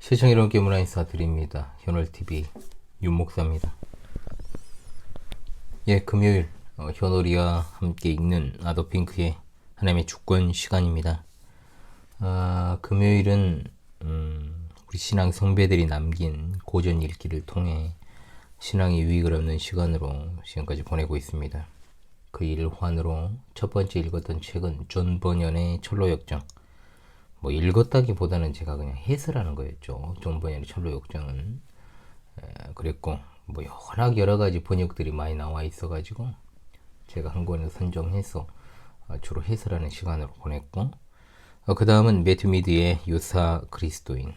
시청 여러분께 문화 인사드립니다. 현월TV 윤목사입니다. 예, 금요일 현월이와 함께 읽는 아더핑크의 하나님의 주권 시간입니다. 금요일은 우리 신앙 성배들이 남긴 고전 읽기를 통해 신앙의 유익을 얻는 시간으로 지금까지 보내고 있습니다. 그 일환으로 첫 번째 읽었던 책은 존 버년의 철로역정. 읽었다기보다는 제가 그냥 해설하는 거였죠. 존 버년의 철로역정은. 그랬고 워낙 여러 가지 번역들이 많이 나와 있어가지고 제가 한 권을 선정해서 주로 해설하는 시간으로 보냈고, 그 다음은 매튜 미드의 유사 그리스도인,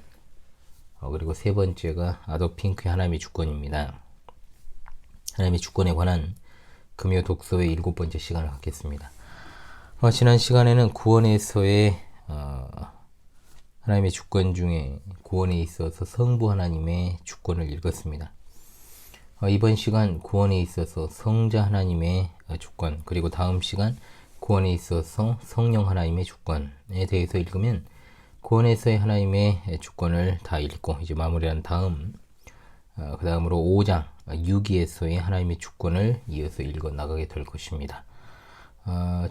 그리고 세 번째가 아더 핑크의 하나님의 주권입니다. 하나님의 주권에 관한 금요 독서의 7번째 시간을 갖겠습니다. 지난 시간에는 구원에서의 하나님의 주권 중에 구원에 있어서 성부 하나님의 주권을 읽었습니다. 이번 시간 구원에 있어서 성자 하나님의 주권, 그리고 다음 시간 구원에 있어서 성령 하나님의 주권에 대해서 읽으면 구원에서의 하나님의 주권을 다 읽고 이제 마무리한 다음 그 다음으로 5장 유기에서의 하나님의 주권을 이어서 읽어 나가게 될 것입니다.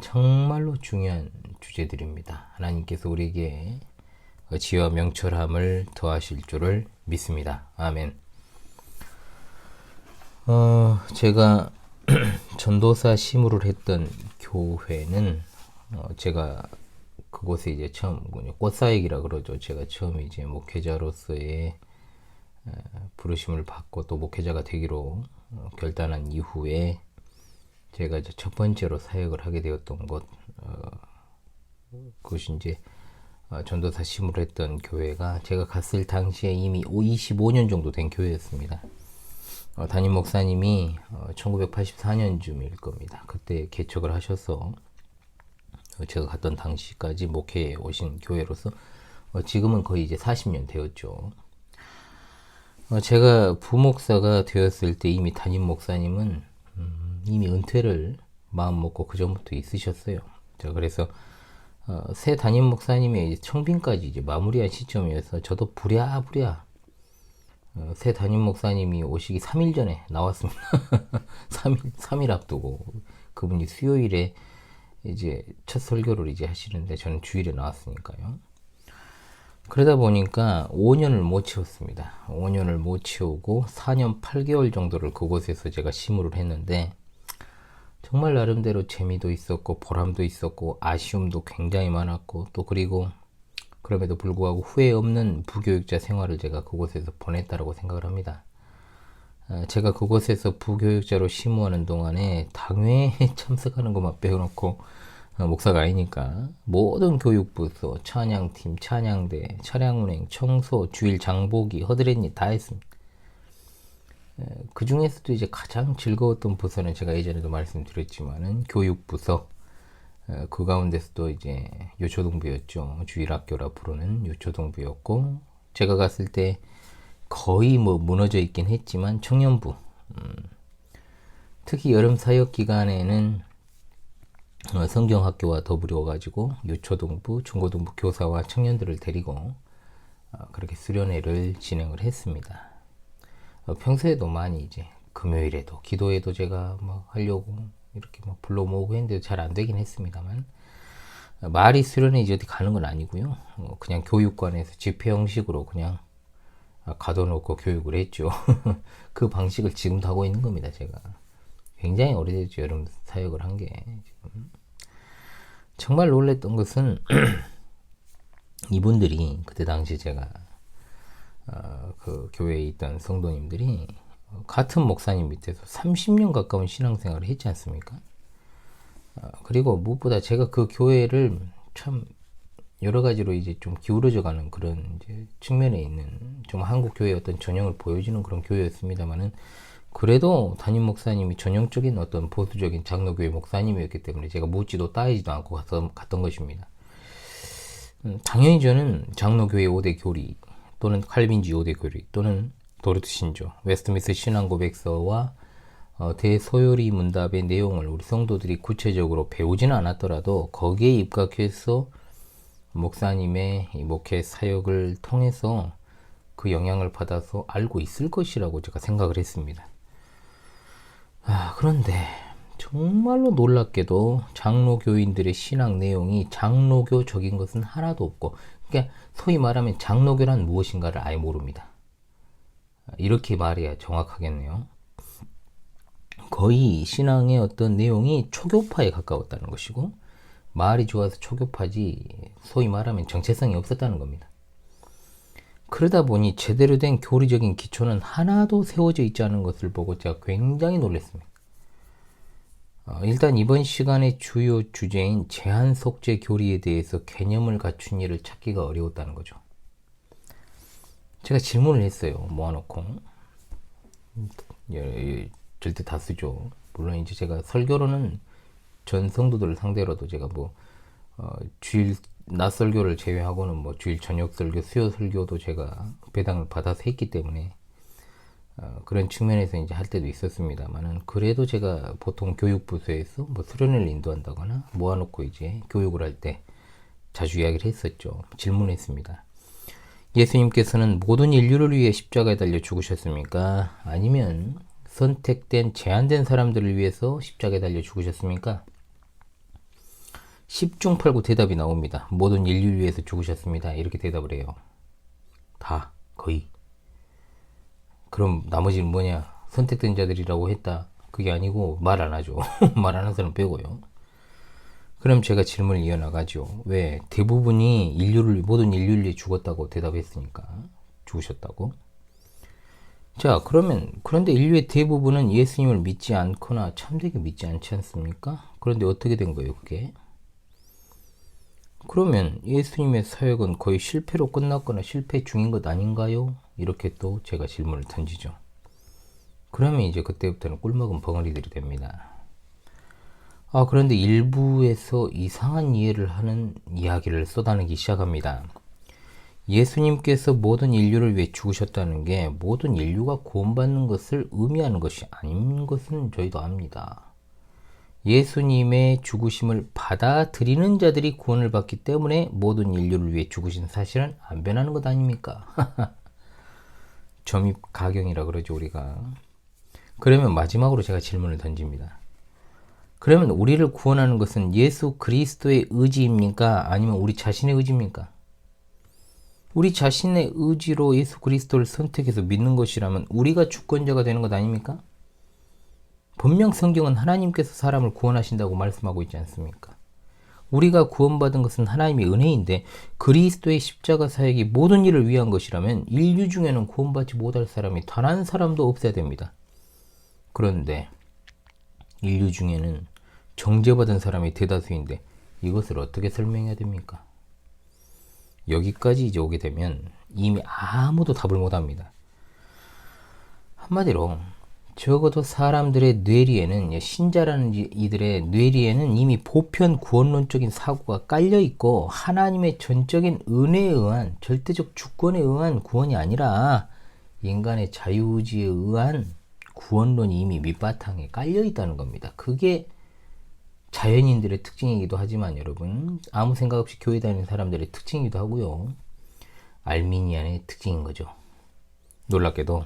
정말로 중요한 주제들입니다. 하나님께서 우리에게 지혜와 명철함을 더하실 줄을 믿습니다. 아멘. 제가 전도사 시무를 했던 교회는 제가 그곳에 이제 처음 꽃사역이라 그러죠. 제가 처음 이제 목회자로서의 부르심을 받고 또 목회자가 되기로 결단한 이후에 제가 이제 첫 번째로 사역을 하게 되었던 곳, 그것이 이제 전도사 시무를 했던 교회가 제가 갔을 당시에 이미 25년 정도 된 교회였습니다. 담임 목사님이 1984년쯤일 겁니다. 그때 개척을 하셔서 제가 갔던 당시까지 목회에 오신 교회로서 지금은 거의 이제 40년 되었죠. 제가 부목사가 되었을 때 이미 담임 목사님은 이미 은퇴를 마음 먹고 그 전부터 있으셨어요. 자, 그래서 새 담임 목사님의 청빙까지 이제 마무리한 시점이어서 저도 부랴부랴 새 담임 목사님이 오시기 3일 전에 나왔습니다. 3일 앞두고 그분이 수요일에 이제 첫 설교를 이제 하시는데 저는 주일에 나왔으니까요. 그러다 보니까 5년을 못 채웠습니다. 5년을 못 채우고 4년 8개월 정도를 그곳에서 제가 시무를 했는데 정말 나름대로 재미도 있었고 보람도 있었고 아쉬움도 굉장히 많았고 또 그리고 그럼에도 불구하고 후회 없는 부교육자 생활을 제가 그곳에서 보냈다고 생각을 합니다. 제가 그곳에서 부교육자로 심무하는 동안에 당회에 참석하는 것만 빼놓고 목사가 아니니까 모든 교육부서, 찬양팀, 찬양대, 차량운행, 청소, 주일 장보기, 허드렛일 다 했습니다. 그 중에서도 이제 가장 즐거웠던 부서는 제가 예전에도 말씀드렸지만은 교육부서, 그 가운데서도 이제 유초동부였죠. 주일학교라 부르는 유초동부였고, 제가 갔을 때 거의 무너져 있긴 했지만 청년부, 특히 여름 사역 기간에는 성경학교와 더불어 가지고 유초동부, 중고등부 교사와 청년들을 데리고 그렇게 수련회를 진행을 했습니다. 평소에도 많이 이제 금요일에도 기도회도 제가 하려고 이렇게 불러 모으고 했는데 잘 안 되긴 했습니다만, 말이 수련회 이제 어디 가는 건 아니고요. 그냥 교육관에서 집회 형식으로 그냥 가둬놓고 교육을 했죠. 그 방식을 지금도 하고 있는 겁니다. 제가 굉장히 오래됐죠. 여름 사역을 한 게. 정말 놀랬던 것은 이분들이 그때 당시 제가 그 교회에 있던 성도님들이 같은 목사님 밑에서 30년 가까운 신앙생활을 했지 않습니까? 그리고 무엇보다 제가 그 교회를 참 여러 가지로 이제 좀 기울어져 가는 그런 이제 측면에 있는 좀 한국 교회의 어떤 전형을 보여주는 그런 교회였습니다만은, 그래도 담임 목사님이 전형적인 어떤 보수적인 장로교회 목사님이었기 때문에 제가 묻지도 따지도 않고 갔던 것입니다. 당연히 저는 장로교회 5대 교리 또는 칼빈주의 5대 교리 또는 도르트 신조, 웨스트민스터 신앙고백서와 대소요리 문답의 내용을 우리 성도들이 구체적으로 배우지는 않았더라도 거기에 입각해서 목사님의 이 목회 사역을 통해서 그 영향을 받아서 알고 있을 것이라고 제가 생각을 했습니다. 그런데 정말로 놀랍게도 장로교인들의 신앙 내용이 장로교적인 것은 하나도 없고, 그러니까 소위 말하면 장로교란 무엇인가를 아예 모릅니다. 이렇게 말해야 정확하겠네요. 거의 신앙의 어떤 내용이 초교파에 가까웠다는 것이고, 말이 좋아서 초교파지 소위 말하면 정체성이 없었다는 겁니다. 그러다 보니 제대로 된 교리적인 기초는 하나도 세워져 있지 않은 것을 보고 제가 굉장히 놀랐습니다. 일단 이번 시간의 주요 주제인 제한 속죄 교리에 대해서 개념을 갖춘 이를 찾기가 어려웠다는 거죠. 제가 질문을 했어요. 모아놓고. 절대 다수죠. 물론 이제 제가 설교로는 전 성도들을 상대로도 제가 주일 낮 설교를 제외하고는 주일 저녁 설교, 수요 설교도 제가 배당을 받아서 했기 때문에 그런 측면에서 이제 할 때도 있었습니다만은, 그래도 제가 보통 교육부서에서 수련회를 인도한다거나 모아놓고 이제 교육을 할 때 자주 이야기를 했었죠. 질문했습니다. 예수님께서는 모든 인류를 위해 십자가에 달려 죽으셨습니까? 아니면 선택된 제한된 사람들을 위해서 십자가에 달려 죽으셨습니까? 10중 8구 대답이 나옵니다. 모든 인류를 위해서 죽으셨습니다. 이렇게 대답을 해요. 다, 거의. 그럼 나머지는 뭐냐? 선택된 자들이라고 했다. 그게 아니고 말 안 하죠. 말 안 하는 사람 빼고요. 그럼 제가 질문을 이어나가죠. 왜? 대부분이 모든 인류를 위해 죽었다고 대답했으니까. 죽으셨다고. 자, 그런데 인류의 대부분은 예수님을 믿지 않거나 참되게 믿지 않지 않습니까? 그런데 어떻게 된 거예요, 그게? 그러면 예수님의 사역은 거의 실패로 끝났거나 실패 중인 것 아닌가요? 이렇게 또 제가 질문을 던지죠. 그러면 이제 그때부터는 꿀먹은 벙어리들이 됩니다. 그런데 일부에서 이상한 이해를 하는 이야기를 쏟아내기 시작합니다. 예수님께서 모든 인류를 위해 죽으셨다는 게 모든 인류가 구원받는 것을 의미하는 것이 아닌 것은 저희도 압니다. 예수님의 죽으심을 받아들이는 자들이 구원을 받기 때문에 모든 인류를 위해 죽으신 사실은 안 변하는 것 아닙니까? 점입 가경이라 그러죠, 우리가. 그러면 마지막으로 제가 질문을 던집니다. 그러면 우리를 구원하는 것은 예수 그리스도의 의지입니까? 아니면 우리 자신의 의지입니까? 우리 자신의 의지로 예수 그리스도를 선택해서 믿는 것이라면 우리가 주권자가 되는 것 아닙니까? 분명 성경은 하나님께서 사람을 구원하신다고 말씀하고 있지 않습니까? 우리가 구원받은 것은 하나님의 은혜인데 그리스도의 십자가 사역이 모든 일을 위한 것이라면 인류 중에는 구원받지 못할 사람이 단 한 사람도 없어야 됩니다. 그런데 인류 중에는 정죄받은 사람이 대다수인데 이것을 어떻게 설명해야 됩니까? 여기까지 이제 오게 되면 이미 아무도 답을 못합니다. 한마디로 적어도 사람들의 뇌리에는, 신자라는 이들의 뇌리에는 이미 보편 구원론적인 사고가 깔려있고 하나님의 전적인 은혜에 의한, 절대적 주권에 의한 구원이 아니라 인간의 자유의지에 의한 구원론이 이미 밑바탕에 깔려있다는 겁니다. 그게 자연인들의 특징이기도 하지만 여러분, 아무 생각 없이 교회 다니는 사람들의 특징이기도 하고요. 알미니안의 특징인 거죠. 놀랍게도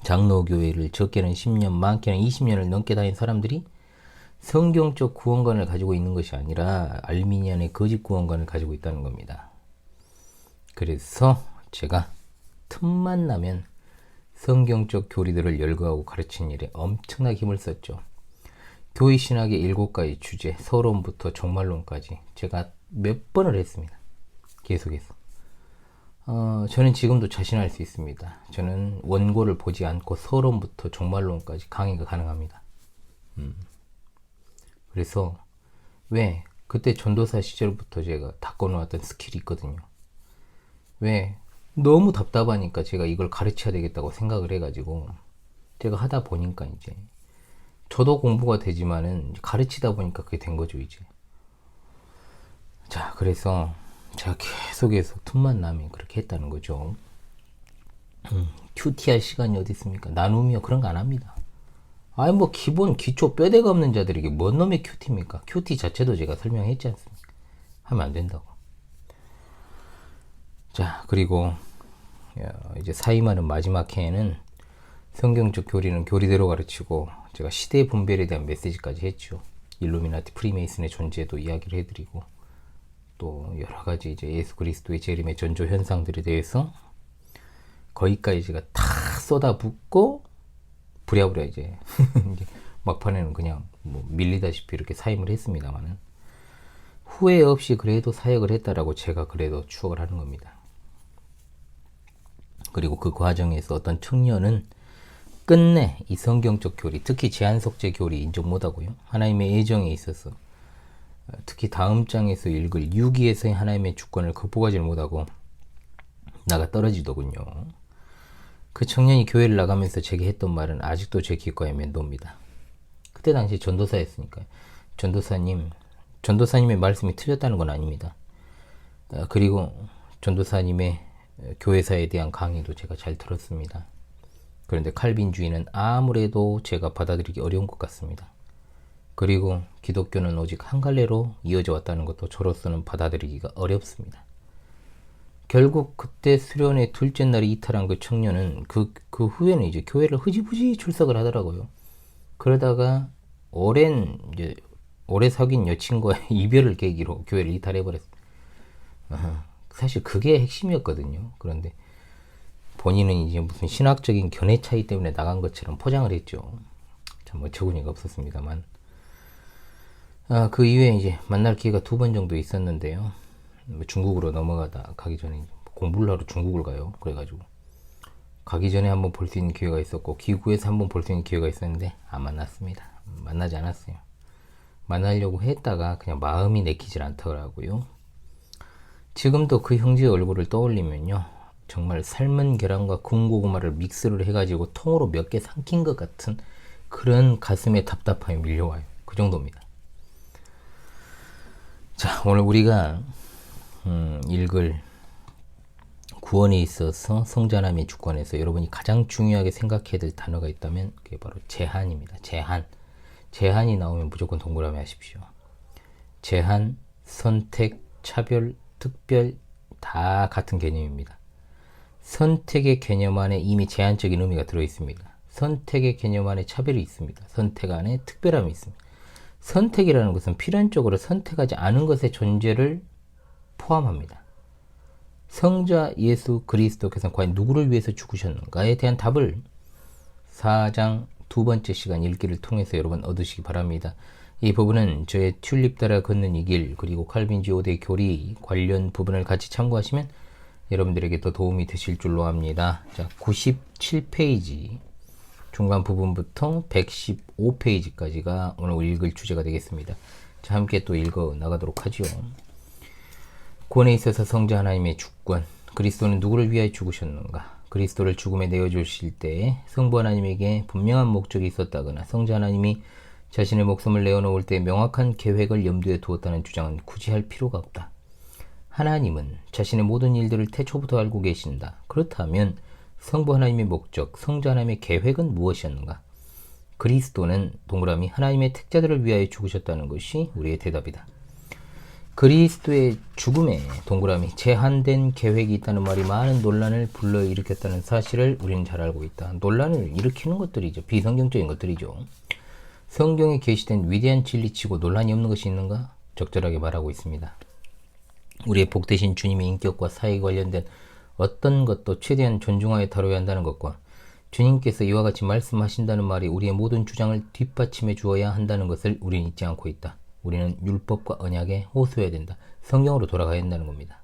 장로교회를 적게는 10년, 많게는 20년을 넘게 다닌 사람들이 성경적 구원관을 가지고 있는 것이 아니라 알미니안의 거짓 구원관을 가지고 있다는 겁니다. 그래서 제가 틈만 나면 성경적 교리들을 열거하고 가르치는 일에 엄청나게 힘을 썼죠. 교회 신학의 7가지 주제, 서론부터 종말론까지 제가 몇 번을 했습니다. 계속해서. 저는 지금도 자신할 수 있습니다. 저는 원고를 보지 않고 서론부터 종말론까지 강의가 가능합니다. 그래서 왜 그때 전도사 시절부터 제가 닦아놓았던 스킬이 있거든요. 왜 너무 답답하니까 제가 이걸 가르쳐야 되겠다고 생각을 해가지고 제가 하다 보니까 이제 저도 공부가 되지만은 가르치다 보니까 그게 된 거죠, 이제. 자, 그래서 제가 계속해서 틈만 나면 그렇게 했다는 거죠. 큐티할 시간이 어디 있습니까? 나눔이요, 그런 거 안 합니다. 기본 기초 뼈대가 없는 자들에게 뭔 놈의 큐티입니까? 큐티 자체도 제가 설명했지 않습니까? 하면 안 된다고. 자, 그리고 이제 사임하는 마지막 해에는 성경적 교리는 교리대로 가르치고 제가 시대 분별에 대한 메시지까지 했죠. 일루미나티 프리메이슨의 존재도 이야기를 해드리고 또 여러 가지 이제 예수 그리스도의 재림의 전조 현상들에 대해서 거기까지 제가 다 쏟아붓고 부랴부랴 이제 막판에는 그냥 뭐 밀리다시피 이렇게 사임을 했습니다만은 후회 없이 그래도 사역을 했다라고 제가 그래도 추억을 하는 겁니다. 그리고 그 과정에서 어떤 청년은 끝내 이 성경적 교리, 특히 제한속죄 교리 인정 못하고요. 하나님의 애정에 있어서 특히 다음 장에서 읽을 6기에서의 하나님의 주권을 극복하지 못하고 나가 떨어지더군요. 그 청년이 교회를 나가면서 제게 했던 말은 아직도 제 귓가에 맴돕니다. 그때 당시 전도사였으니까요. 전도사님의 말씀이 틀렸다는 건 아닙니다. 그리고 전도사님의 교회사에 대한 강의도 제가 잘 들었습니다. 그런데 칼빈주의는 아무래도 제가 받아들이기 어려운 것 같습니다. 그리고 기독교는 오직 한 갈래로 이어져 왔다는 것도 저로서는 받아들이기가 어렵습니다. 결국 그때 수련회 둘째 날에 이탈한 그 청년은 그 후에는 이제 교회를 흐지부지 출석을 하더라고요. 그러다가 오래 사귄 여친과 이별을 계기로 교회를 이탈해버렸어요. 사실 그게 핵심이었거든요. 그런데 본인은 이제 무슨 신학적인 견해 차이 때문에 나간 것처럼 포장을 했죠. 참 어처구니가 없었습니다만. 그 이후에 이제 만날 기회가 2번 정도 있었는데요. 중국으로 가기 전에 공부를 하러 중국을 가요. 그래가지고 가기 전에 한번 볼 수 있는 기회가 있었고 기구에서 한번 볼 수 있는 기회가 있었는데 안 만났습니다. 만나지 않았어요. 만나려고 했다가 그냥 마음이 내키질 않더라고요. 지금도 그 형제의 얼굴을 떠올리면요. 정말 삶은 계란과 군고구마를 믹스를 해가지고 통으로 몇 개 삼킨 것 같은 그런 가슴에 답답함이 밀려와요. 그 정도입니다. 자, 오늘 우리가 읽을 구원에 있어서 성자 하나님의 주권에서 여러분이 가장 중요하게 생각해야 될 단어가 있다면 그게 바로 제한입니다. 제한이 나오면 무조건 동그라미 하십시오. 제한, 선택, 차별, 특별 다 같은 개념입니다. 선택의 개념 안에 이미 제한적인 의미가 들어있습니다. 선택의 개념 안에 차별이 있습니다. 선택 안에 특별함이 있습니다. 선택이라는 것은 필연적으로 선택하지 않은 것의 존재를 포함합니다. 성자 예수 그리스도께서 과연 누구를 위해서 죽으셨는가에 대한 답을 4장 2번째 시간 읽기를 통해서 여러분 얻으시기 바랍니다. 이 부분은 저의 튤립 따라 걷는 이 길 그리고 칼빈주의 5대 교리 관련 부분을 같이 참고하시면 여러분들에게 더 도움이 되실 줄로 압니다. 자, 97페이지 중간 부분부터 115페이지까지가 오늘 읽을 주제가 되겠습니다. 자, 함께 또 읽어 나가도록 하죠. 구원에 있어서 성자 하나님의 주권, 그리스도는 누구를 위하여 죽으셨는가? 그리스도를 죽음에 내어주실 때 성부 하나님에게 분명한 목적이 있었다거나 성자 하나님이 자신의 목숨을 내어놓을 때 명확한 계획을 염두에 두었다는 주장은 굳이 할 필요가 없다. 하나님은 자신의 모든 일들을 태초부터 알고 계신다. 그렇다면 성부 하나님의 목적, 성자 하나님의 계획은 무엇이었는가? 그리스도는 동그라미 하나님의 택자들을 위하여 죽으셨다는 것이 우리의 대답이다. 그리스도의 죽음에 동그라미 제한된 계획이 있다는 말이 많은 논란을 불러일으켰다는 사실을 우리는 잘 알고 있다. 논란을 일으키는 것들이죠. 비성경적인 것들이죠. 성경에 계시된 위대한 진리치고 논란이 없는 것이 있는가? 적절하게 말하고 있습니다. 우리의 복되신 주님의 인격과 사역에 관련된 어떤 것도 최대한 존중하여 다뤄야 한다는 것과 주님께서 이와 같이 말씀하신다는 말이 우리의 모든 주장을 뒷받침해 주어야 한다는 것을 우리는 잊지 않고 있다. 우리는 율법과 언약에 호소해야 된다. 성경으로 돌아가야 한다는 겁니다.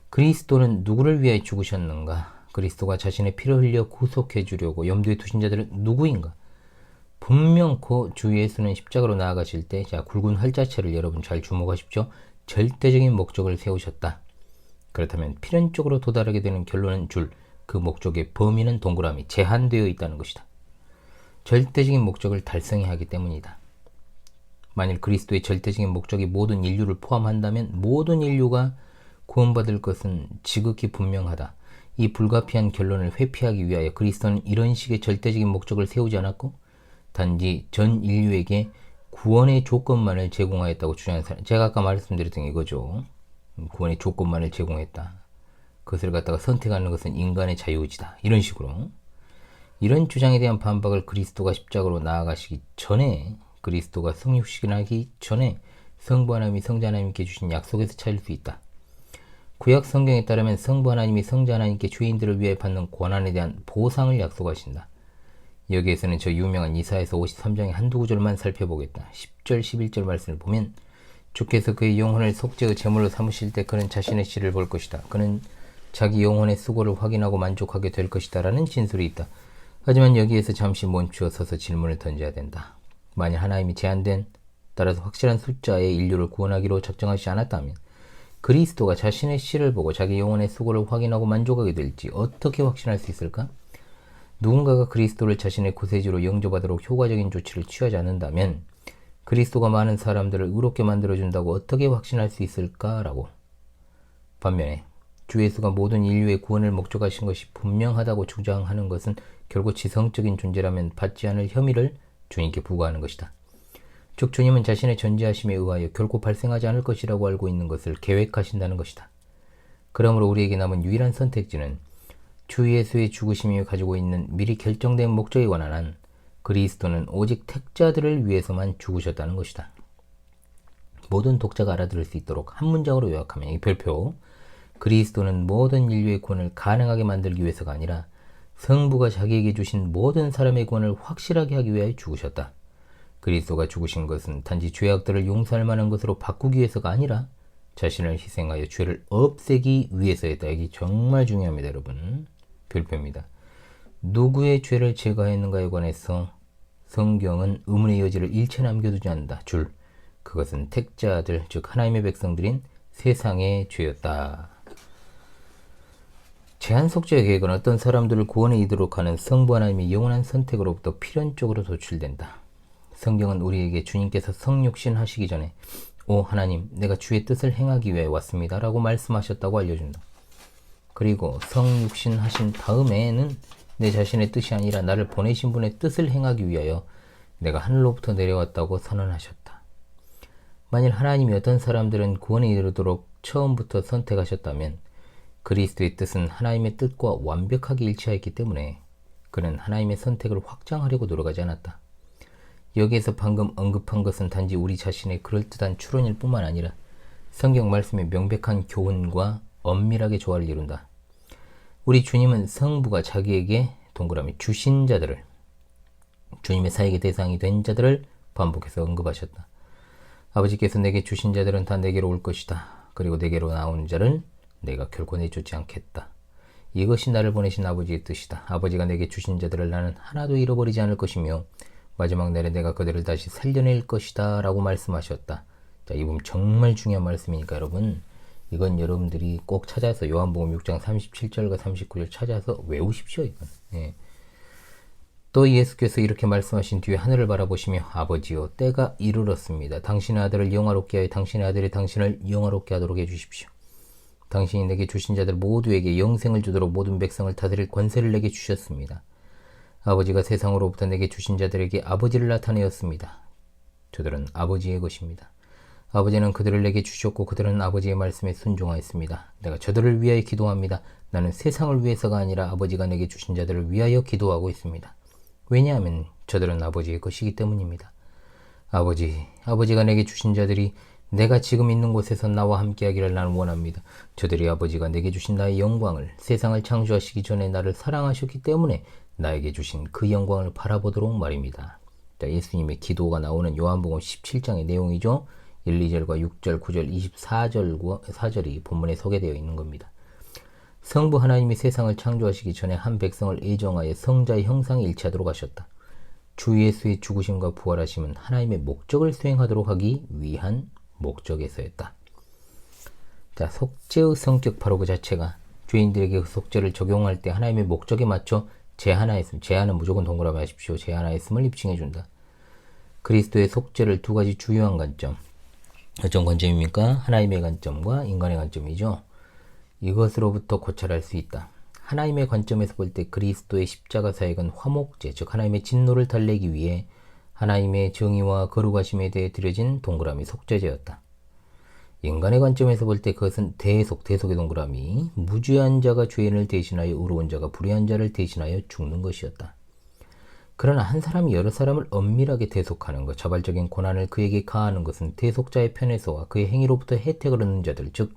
그리스도는 누구를 위하여 죽으셨는가? 그리스도가 자신의 피를 흘려 구속해 주려고 염두에 두신 자들은 누구인가? 분명코 주 예수는 십자가로 나아가실 때, 자, 굵은 활자체를 여러분 잘 주목하십시오. 절대적인 목적을 세우셨다. 그렇다면 필연적으로 도달하게 되는 결론은 그 목적의 범위는 동그라미 제한되어 있다는 것이다. 절대적인 목적을 달성해야 하기 때문이다. 만일 그리스도의 절대적인 목적이 모든 인류를 포함한다면 모든 인류가 구원받을 것은 지극히 분명하다. 이 불가피한 결론을 회피하기 위하여 그리스도는 이런 식의 절대적인 목적을 세우지 않았고 단지 전 인류에게 구원의 조건만을 제공하였다고 주장하는 사람, 제가 아까 말씀드렸던 이거죠. 구원의 조건만을 제공했다. 그것을 갖다가 선택하는 것은 인간의 자유의지다. 이런 식으로. 이런 주장에 대한 반박을 그리스도가 십자가로 나아가시기 전에, 그리스도가 성육신하기 전에 성부 하나님이 성자 하나님께 주신 약속에서 찾을 수 있다. 구약 성경에 따르면 성부 하나님이 성자 하나님께 죄인들을 위해 받는 고난에 대한 보상을 약속하신다. 여기에서는 저 유명한 이사야서 53장의 한두 구절만 살펴보겠다. 10절 11절 말씀을 보면 주께서 그의 영혼을 속죄의 제물로 삼으실 때 그는 자신의 씨를 볼 것이다. 그는 자기 영혼의 수고를 확인하고 만족하게 될 것이다 라는 진술이 있다. 하지만 여기에서 잠시 멈추어 서서 질문을 던져야 된다. 만일 하나님이 제한된, 따라서 확실한 숫자의 인류를 구원하기로 작정하지 않았다면 그리스도가 자신의 씨를 보고 자기 영혼의 수고를 확인하고 만족하게 될지 어떻게 확신할 수 있을까? 누군가가 그리스도를 자신의 구세주로 영접하도록 효과적인 조치를 취하지 않는다면 그리스도가 많은 사람들을 의롭게 만들어준다고 어떻게 확신할 수 있을까라고. 반면에 주 예수가 모든 인류의 구원을 목적하신 것이 분명하다고 주장하는 것은 결국 지성적인 존재라면 받지 않을 혐의를 주님께 부과하는 것이다. 즉 주님은 자신의 전지하심에 의하여 결코 발생하지 않을 것이라고 알고 있는 것을 계획하신다는 것이다. 그러므로 우리에게 남은 유일한 선택지는 주 예수의 죽으심이 가지고 있는 미리 결정된 목적에 관한 한 그리스도는 오직 택자들을 위해서만 죽으셨다는 것이다. 모든 독자가 알아들을 수 있도록 한 문장으로 요약하면 이 별표, 그리스도는 모든 인류의 구원을 가능하게 만들기 위해서가 아니라 성부가 자기에게 주신 모든 사람의 구원을 확실하게 하기 위하여 죽으셨다. 그리스도가 죽으신 것은 단지 죄악들을 용서할 만한 것으로 바꾸기 위해서가 아니라 자신을 희생하여 죄를 없애기 위해서였다. 이게 정말 중요합니다, 여러분. 별표입니다. 누구의 죄를 제거했는가에 관해서 성경은 의문의 여지를 일체 남겨두지 않는다. 줄. 그것은 택자들, 즉 하나님의 백성들인 세상의 죄였다. 제한 속죄의 계획은 어떤 사람들을 구원에 이르도록 하는 성부 하나님의 영원한 선택으로부터 필연적으로 도출된다. 성경은 우리에게 주님께서 성육신 하시기 전에 오 하나님, 내가 주의 뜻을 행하기 위해 왔습니다 라고 말씀하셨다고 알려준다. 그리고 성육신 하신 다음에는 내 자신의 뜻이 아니라 나를 보내신 분의 뜻을 행하기 위하여 내가 하늘로부터 내려왔다고 선언하셨다. 만일 하나님이 어떤 사람들은 구원에 이르도록 처음부터 선택하셨다면 그리스도의 뜻은 하나님의 뜻과 완벽하게 일치하였기 때문에 그는 하나님의 선택을 확장하려고 노력하지 않았다. 여기에서 방금 언급한 것은 단지 우리 자신의 그럴듯한 추론일 뿐만 아니라 성경 말씀의 명백한 교훈과 엄밀하게 조화를 이룬다. 우리 주님은 성부가 자기에게 동그라미 주신 자들을, 주님의 사역의 대상이 된 자들을 반복해서 언급하셨다. 아버지께서 내게 주신 자들은 다 내게로 올 것이다. 그리고 내게로 나오는 자를 내가 결코 내쫓지 않겠다. 이것이 나를 보내신 아버지의 뜻이다. 아버지가 내게 주신 자들을 나는 하나도 잃어버리지 않을 것이며 마지막 날에 내가 그들을 다시 살려낼 것이다 라고 말씀하셨다. 자, 이 부분 정말 중요한 말씀이니까 여러분, 이건 여러분들이 꼭 찾아서 요한복음 6장 37절과 39절 찾아서 외우십시오. 이건. 예. 또 예수께서 이렇게 말씀하신 뒤에 하늘을 바라보시며 아버지여, 때가 이르렀습니다. 당신의 아들을 영화롭게 하여 당신의 아들이 당신을 영화롭게 하도록 해주십시오. 당신이 내게 주신 자들 모두에게 영생을 주도록 모든 백성을 다스릴 권세를 내게 주셨습니다. 아버지가 세상으로부터 내게 주신 자들에게 아버지를 나타내었습니다. 저들은 아버지의 것입니다. 아버지는 그들을 내게 주셨고 그들은 아버지의 말씀에 순종하였습니다. 내가 저들을 위하여 기도합니다. 나는 세상을 위해서가 아니라 아버지가 내게 주신 자들을 위하여 기도하고 있습니다. 왜냐하면 저들은 아버지의 것이기 때문입니다. 아버지가 내게 주신 자들이 내가 지금 있는 곳에서 나와 함께하기를 나는 원합니다. 저들이 아버지가 내게 주신 나의 영광을, 세상을 창조하시기 전에 나를 사랑하셨기 때문에 나에게 주신 그 영광을 바라보도록 말입니다. 예수님의 기도가 나오는 요한복음 17장의 내용이죠. 1, 2절과 6절, 9절, 24절이 본문에 소개되어 있는 겁니다. 성부 하나님이 세상을 창조하시기 전에 한 백성을 애정하여 성자의 형상에 일치하도록 하셨다. 주 예수의 죽으심과 부활하심은 하나님의 목적을 수행하도록 하기 위한 목적에서였다. 자, 속죄의 성격 바로 그 자체가 죄인들에게 그 속죄를 적용할 때 하나님의 목적에 맞춰 제한하였음. 제한은 무조건 동그라미 하십시오. 제한하였음을 입증해준다. 그리스도의 속죄를 두 가지 주요한 관점. 어떤 관점입니까? 하나님의 관점과 인간의 관점이죠. 이것으로부터 고찰할 수 있다. 하나님의 관점에서 볼 때 그리스도의 십자가 사역은 화목제, 즉 하나님의 진노를 달래기 위해 하나님의 정의와 거룩하심에 대해 드려진 동그라미 속죄제였다. 인간의 관점에서 볼 때 그것은 대속의 동그라미, 무죄한 자가 죄인을 대신하여 의로운 자가 불의한 자를 대신하여 죽는 것이었다. 그러나 한 사람이 여러 사람을 엄밀하게 대속하는 것, 자발적인 고난을 그에게 가하는 것은 대속자의 편에서와 그의 행위로부터 혜택을 얻는 자들, 즉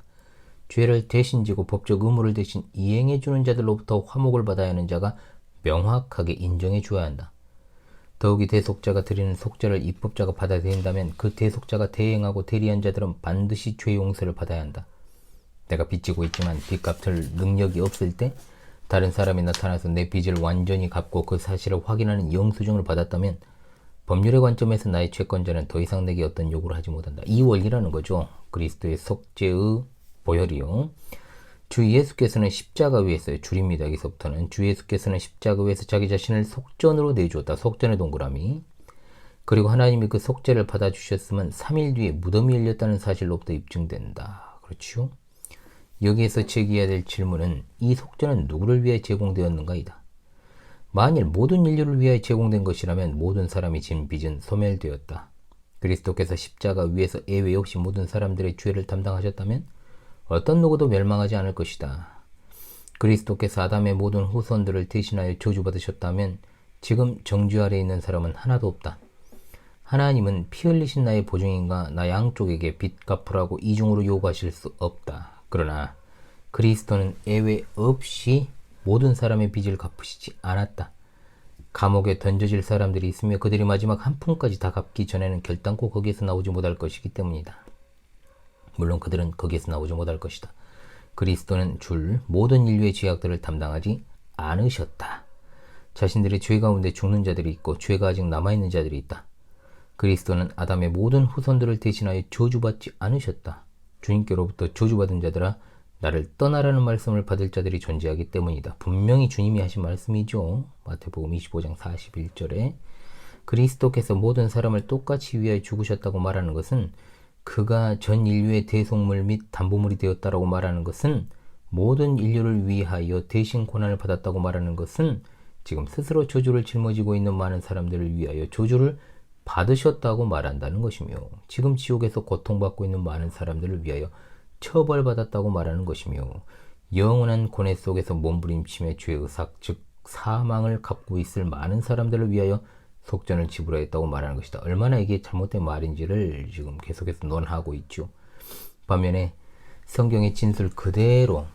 죄를 대신 지고 법적 의무를 대신 이행해 주는 자들로부터 화목을 받아야 하는 자가 명확하게 인정해 주어야 한다. 더욱이 대속자가 드리는 속죄를 입법자가 받아들인다면 그 대속자가 대행하고 대리한 자들은 반드시 죄 용서를 받아야 한다. 내가 빚지고 있지만 빚 갚을 능력이 없을 때 다른 사람이 나타나서 내 빚을 완전히 갚고 그 사실을 확인하는 영수증을 받았다면 법률의 관점에서 나의 채권자는 더 이상 내게 어떤 요구를 하지 못한다. 이 원리라는 거죠. 그리스도의 속죄의 보혈이요. 주 예수께서는 십자가 위에서 줄입니다. 여기서부터는 주 예수께서는 십자가 위에서 자기 자신을 속전으로 내주었다. 속전의 동그라미. 그리고 하나님이 그 속죄를 받아주셨으면 3일 뒤에 무덤이 열렸다는 사실로부터 입증된다. 그렇죠? 여기에서 제기해야 될 질문은 이 속죄는 누구를 위해 제공되었는가이다. 만일 모든 인류를 위하여 제공된 것이라면 모든 사람이 진 빚은 소멸되었다. 그리스도께서 십자가 위에서 예외 없이 모든 사람들의 죄를 담당하셨다면 어떤 누구도 멸망하지 않을 것이다. 그리스도께서 아담의 모든 후손들을 대신하여 저주받으셨다면 지금 정죄 아래에 있는 사람은 하나도 없다. 하나님은 피 흘리신 나의 보증인과 나 양쪽에게 빚 갚으라고 이중으로 요구하실 수 없다. 그러나 그리스도는 예외 없이 모든 사람의 빚을 갚으시지 않았다. 감옥에 던져질 사람들이 있으며 그들이 마지막 한 푼까지 다 갚기 전에는 결단코 거기에서 나오지 못할 것이기 때문이다. 물론 그들은 거기에서 나오지 못할 것이다. 그리스도는 줄 모든 인류의 죄악들을 담당하지 않으셨다. 자신들의 죄 가운데 죽는 자들이 있고 죄가 아직 남아있는 자들이 있다. 그리스도는 아담의 모든 후손들을 대신하여 저주받지 않으셨다. 주님께로부터 저주받은 자들아 나를 떠나라는 말씀을 받을 자들이 존재하기 때문이다. 분명히 주님이 하신 말씀이죠. 마태복음 25장 41절에 그리스도께서 모든 사람을 똑같이 위하여 죽으셨다고 말하는 것은 그가 전 인류의 대속물 및 담보물이 되었다라고 말하는 것은 모든 인류를 위하여 대신 고난을 받았다고 말하는 것은 지금 스스로 저주를 짊어지고 있는 많은 사람들을 위하여 저주를 받으셨다고 말한다는 것이며 지금 지옥에서 고통받고 있는 많은 사람들을 위하여 처벌받았다고 말하는 것이며 영원한 고뇌 속에서 몸부림치며 죄의삭 즉 사망을 갖고 있을 많은 사람들을 위하여 속전을 지불하였다고 말하는 것이다. 얼마나 이게 잘못된 말인지를 지금 계속해서 논하고 있죠. 반면에 성경의 진술 그대로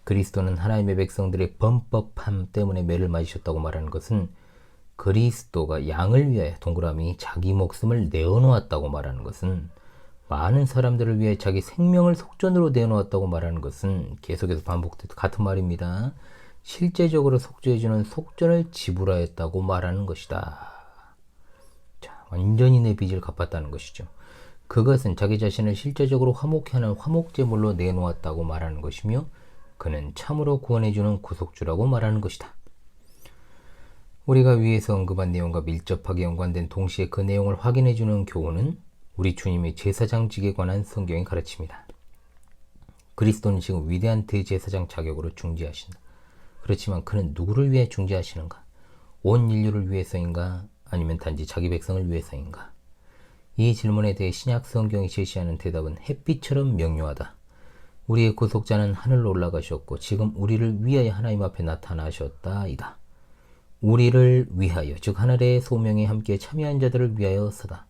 그리스도는 하나님의 백성들의 범법함 때문에 매를 맞으셨다고 말하는 것은 그리스도가 양을 위하여 동그라미 자기 목숨을 내어놓았다고 말하는 것은 많은 사람들을 위해 자기 생명을 속전으로 내어놓았다고 말하는 것은 계속해서 반복돼도 같은 말입니다. 실제적으로 속죄해주는 속전을 지불하였다고 말하는 것이다. 자, 완전히 내 빚을 갚았다는 것이죠. 그것은 자기 자신을 실제적으로 화목케 하는 화목제물로 내놓았다고 말하는 것이며 그는 참으로 구원해주는 구속주라고 말하는 것이다. 우리가 위에서 언급한 내용과 밀접하게 연관된 동시에 그 내용을 확인해주는 교훈은 우리 주님의 제사장직에 관한 성경의 가르침이다. 그리스도는 지금 위대한 대제사장 자격으로 중재하신다. 그렇지만 그는 누구를 위해 중재하시는가? 온 인류를 위해서인가? 아니면 단지 자기 백성을 위해서인가? 이 질문에 대해 신약 성경이 제시하는 대답은 햇빛처럼 명료하다. 우리의 구속자는 하늘로 올라가셨고 지금 우리를 위하여 하나님 앞에 나타나셨다이다. 우리를 위하여, 즉 하늘의 소명에 함께 참여한 자들을 위하여서다.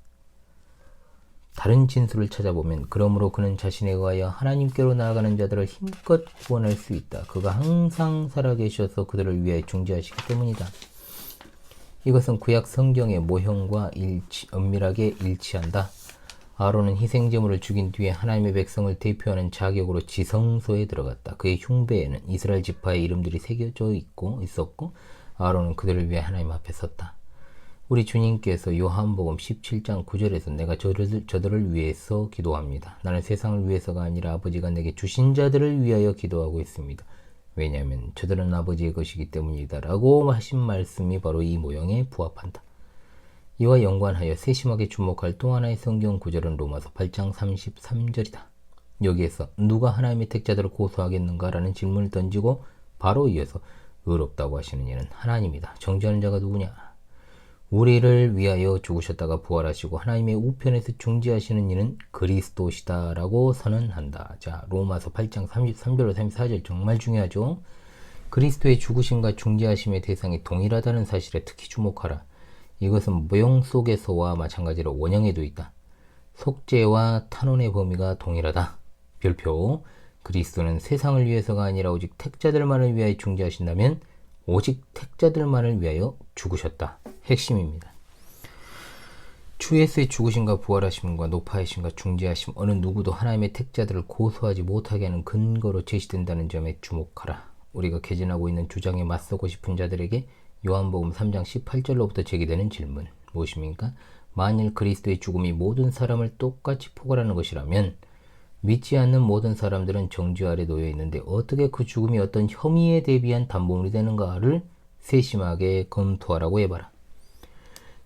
다른 진술을 찾아보면 그러므로 그는 자신에 의하여 하나님께로 나아가는 자들을 힘껏 구원할 수 있다. 그가 항상 살아계셔서 그들을 위하여 중재하시기 때문이다. 이것은 구약 성경의 모형과 엄밀하게 일치한다. 아론은 희생제물을 죽인 뒤에 하나님의 백성을 대표하는 자격으로 지성소에 들어갔다. 그의 흉배에는 이스라엘 지파의 이름들이 새겨져 있었고 아론은 그들을 위해 하나님 앞에 섰다. 우리 주님께서 요한복음 17장 9절에서 내가 저들을 위해서 기도합니다. 나는 세상을 위해서가 아니라 아버지가 내게 주신 자들을 위하여 기도하고 있습니다. 왜냐하면 저들은 아버지의 것이기 때문이다 라고 하신 말씀이 바로 이 모형에 부합한다. 이와 연관하여 세심하게 주목할 또 하나의 성경 구절은 로마서 8장 33절이다. 여기에서 누가 하나님의 택자들을 고소하겠는가 라는 질문을 던지고 바로 이어서 의롭다고 하시는 이는 하나님이다. 정죄하는 자가 누구냐? 우리를 위하여 죽으셨다가 부활하시고 하나님의 우편에서 중지하시는 이는 그리스도시다라고 선언한다. 자, 로마서 8장 33절로 34절 정말 중요하죠. 그리스도의 죽으심과 중지하심의 대상이 동일하다는 사실에 특히 주목하라. 이것은 모형 속에서와 마찬가지로 원형에도 있다. 속죄와 탄원의 범위가 동일하다. 별표. 그리스도는 세상을 위해서가 아니라 오직 택자들만을 위하여 중지하신다면 오직 택자들만을 위하여 죽으셨다. 핵심입니다. 주 예수의 죽으심과 부활하심과 높아하심과 중지하심 어느 누구도 하나님의 택자들을 고소하지 못하게 하는 근거로 제시된다는 점에 주목하라. 우리가 개진하고 있는 주장에 맞서고 싶은 자들에게 요한복음 3장 18절로부터 제기되는 질문 무엇입니까? 만일 그리스도의 죽음이 모든 사람을 똑같이 포괄하는 것이라면 믿지 않는 모든 사람들은 정죄 아래 놓여 있는데 어떻게 그 죽음이 어떤 혐의에 대비한 담보물이 되는가를 세심하게 검토하라고 해봐라.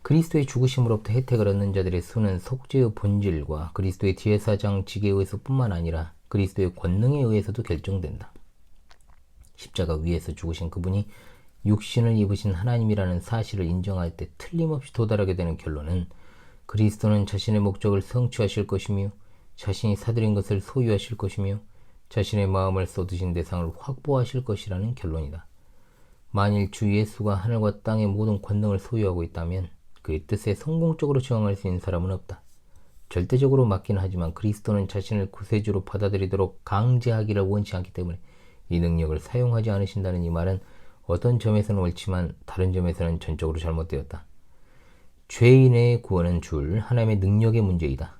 그리스도의 죽으심으로부터 혜택을 얻는 자들의 수는 속죄의 본질과 그리스도의 제사장직에 의해서 뿐만 아니라 그리스도의 권능에 의해서도 결정된다. 십자가 위에서 죽으신 그분이 육신을 입으신 하나님이라는 사실을 인정할 때 틀림없이 도달하게 되는 결론은 그리스도는 자신의 목적을 성취하실 것이며 자신이 사들인 것을 소유하실 것이며 자신의 마음을 쏟으신 대상을 확보하실 것이라는 결론이다. 만일 주 예수가 하늘과 땅의 모든 권능을 소유하고 있다면 그의 뜻에 성공적으로 저항할 수 있는 사람은 없다. 절대적으로 맞긴 하지만 그리스도는 자신을 구세주로 받아들이도록 강제하기를 원치 않기 때문에 이 능력을 사용하지 않으신다는 이 말은 어떤 점에서는 옳지만 다른 점에서는 전적으로 잘못되었다. 죄인의 구원은 줄 하나님의 능력의 문제이다.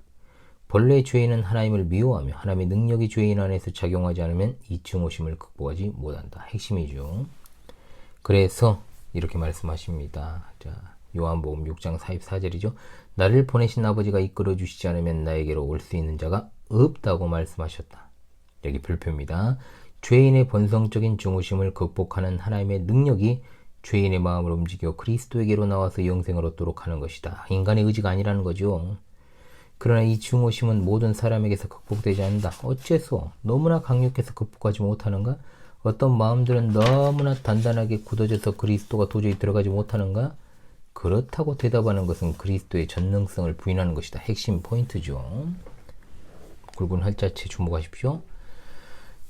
본래 죄인은 하나님을 미워하며 하나님의 능력이 죄인 안에서 작용하지 않으면 이 증오심을 극복하지 못한다. 핵심이죠. 그래서 이렇게 말씀하십니다. 자, 요한복음 6장 44절이죠. 나를 보내신 아버지가 이끌어 주시지 않으면 나에게로 올 수 있는 자가 없다고 말씀하셨다. 여기 별표입니다. 죄인의 본성적인 증오심을 극복하는 하나님의 능력이 죄인의 마음을 움직여 그리스도에게로 나와서 영생을 얻도록 하는 것이다. 인간의 의지가 아니라는 거죠. 그러나 이 증오심은 모든 사람에게서 극복되지 않는다. 어째서 너무나 강력해서 극복하지 못하는가? 어떤 마음들은 너무나 단단하게 굳어져서 그리스도가 도저히 들어가지 못하는가? 그렇다고 대답하는 것은 그리스도의 전능성을 부인하는 것이다. 핵심 포인트죠. 굵은 활자체 주목하십시오.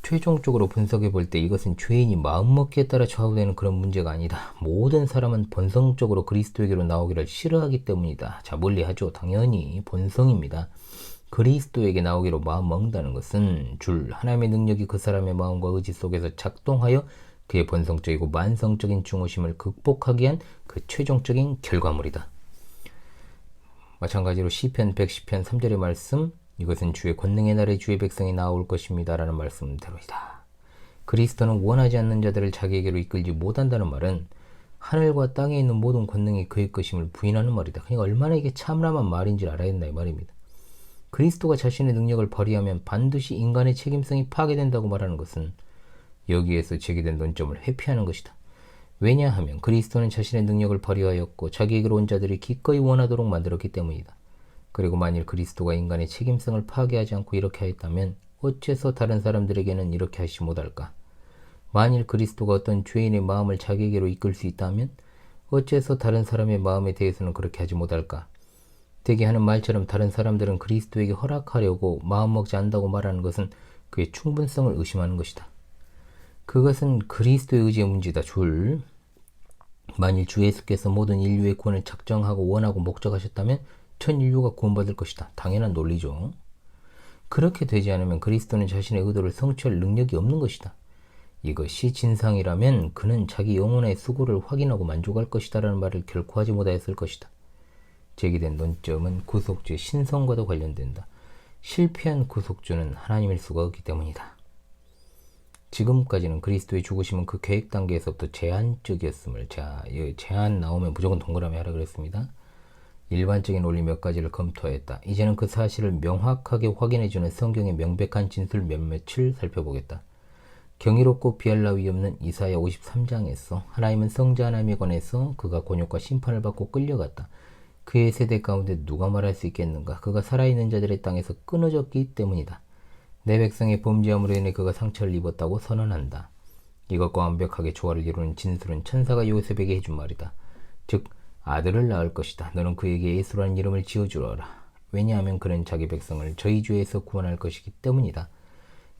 최종적으로 분석해 볼 때 이것은 죄인이 마음먹기에 따라 좌우되는 그런 문제가 아니다. 모든 사람은 본성적으로 그리스도에게로 나오기를 싫어하기 때문이다. 자, 멀리하죠. 당연히 본성입니다. 그리스도에게 나오기로 마음먹는다는 것은 줄 하나님의 능력이 그 사람의 마음과 의지 속에서 작동하여 그의 본성적이고 만성적인 증오심을 극복하기 위한 그 최종적인 결과물이다. 마찬가지로 시편 110편 3절의 말씀 이것은 주의 권능의 날에 주의 백성이 나올 것입니다. 라는 말씀대로이다. 그리스도는 원하지 않는 자들을 자기에게로 이끌지 못한다는 말은 하늘과 땅에 있는 모든 권능이 그의 것임을 부인하는 말이다. 그러니까 얼마나 이게 참람한 말인지 알아야 된다 이 말입니다. 그리스도가 자신의 능력을 발휘하면 반드시 인간의 책임성이 파괴된다고 말하는 것은 여기에서 제기된 논점을 회피하는 것이다. 왜냐하면 그리스도는 자신의 능력을 발휘하였고 자기에게로 온 자들이 기꺼이 원하도록 만들었기 때문이다. 그리고 만일 그리스도가 인간의 책임성을 파괴하지 않고 이렇게 하였다면 어째서 다른 사람들에게는 이렇게 하시 못할까? 만일 그리스도가 어떤 죄인의 마음을 자기에게로 이끌 수 있다면 어째서 다른 사람의 마음에 대해서는 그렇게 하지 못할까? 대개 하는 말처럼 다른 사람들은 그리스도에게 허락하려고 마음먹지 않는다고 말하는 것은 그의 충분성을 의심하는 것이다. 그것은 그리스도의 의지의 문제다. 줄. 만일 주 예수께서 모든 인류의 구원을 작정하고 원하고 목적하셨다면 전 인류가 구원받을 것이다. 당연한 논리죠. 그렇게 되지 않으면 그리스도는 자신의 의도를 성취할 능력이 없는 것이다. 이것이 진상이라면 그는 자기 영혼의 수고를 확인하고 만족할 것이다 라는 말을 결코 하지 못하였을 것이다. 제기된 논점은 구속주의 신성과도 관련된다. 실패한 구속주는 하나님일 수가 없기 때문이다. 지금까지는 그리스도의 죽으심은 그 계획 단계에서부터 제한적이었음을 제한 나오면 무조건 동그라미 하라 그랬습니다. 일반적인 원리 몇 가지를 검토하였다. 이제는 그 사실을 명확하게 확인해주는 성경의 명백한 진술 몇몇을 살펴보겠다. 경이롭고 비할 나위 없는 이사야 53장에서 하나님은 성자 하나님에 관해서 그가 곤욕과 심판을 받고 끌려갔다. 그의 세대 가운데 누가 말할 수 있겠는가? 그가 살아있는 자들의 땅에서 끊어졌기 때문이다. 내 백성의 범죄함으로 인해 그가 상처를 입었다고 선언한다. 이것과 완벽하게 조화를 이루는 진술은 천사가 요셉에게 해준 말이다. 즉 아들을 낳을 것이다. 너는 그에게 예수라는 이름을 지어주어라. 왜냐하면 그는 자기 백성을 저희 죄에서 구원할 것이기 때문이다.